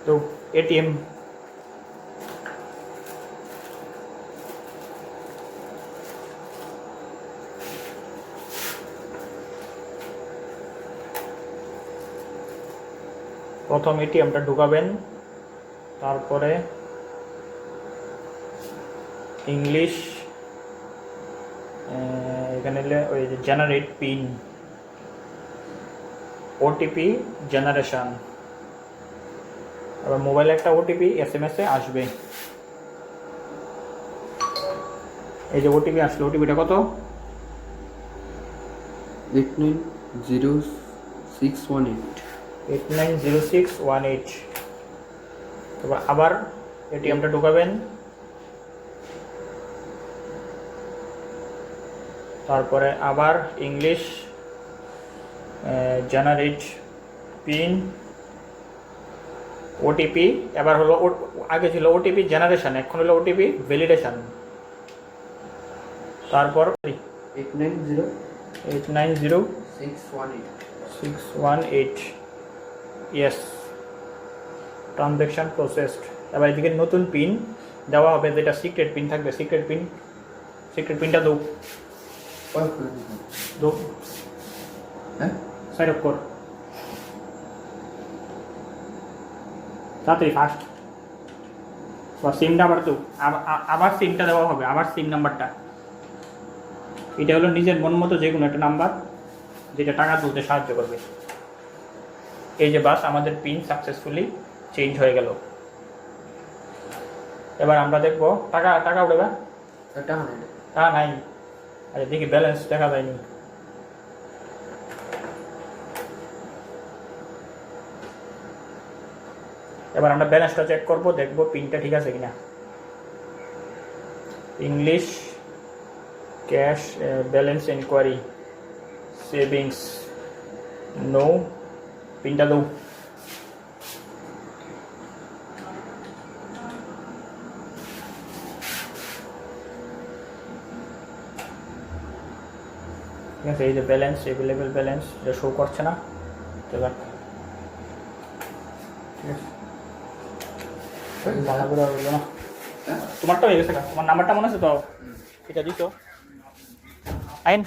তো এটিএম প্রথম এটিএমটা ঢুকাবেন, তারপরে ইংলিশ, এখানে ওই জেনারেট পিন, ওটিপি জেনারেশন, আবার মোবাইলে একটা ওটিপি এসএমএসে আসবে। এই যে ওটিপি আসলো, ওটিপিটা কত? 890618। 890618। তারপর আবার এটিএমটা ঢুকাবেন, তারপরে আবার ইংলিশ, জেনারেট পিন, ওটিপি, এবার হলো আগে ছিল ওটিপি জেনারেশন, এখন হলো ওটিপি ভ্যালিডেশন। তারপর 890618 ইয়েস, ট্রানজ্যাকশন প্রসেসড। এবার এদিকে নতুন পিন দেওয়া হবে, যেটা সিক্রেট পিন থাকবে। সিক্রেট পিনটা দো সাইড আপ কর তাড়াতাড়ি, ফাস্ট। বা সিমটা আবার তো আবার সিমটা দেওয়া হবে, আবার সিম নাম্বারটা। এটা হলো নিজের মন মতো যে কোনো একটা নাম্বার যেটা টাকা তুলতে সাহায্য করবে। এই যে বাস, আমাদের পিন সাকসেসফুলি চেঞ্জ হয়ে গেল। এবার আমরা দেখবো টাকা উঠবে। টাকা নাই, আরে দেখি ব্যালেন্স দেখা যায়নি। এবার আমরা ব্যালেন্সটা চেক করবো, দেখবো পিনটা ঠিক আছে কিনা। English, cash, balance inquiry, savings, no, পিনটা দাও। ঠিক আছে, এই যে ব্যালেন্স, অ্যাভেলেবেল ব্যালেন্স, এটা শো করছে না। ঠিক আছে, ভালো করে হলো না। তোমারটা হয়ে গেছে, তোমার নাম্বারটা মনে আছে তো? এটা দিছো আইন।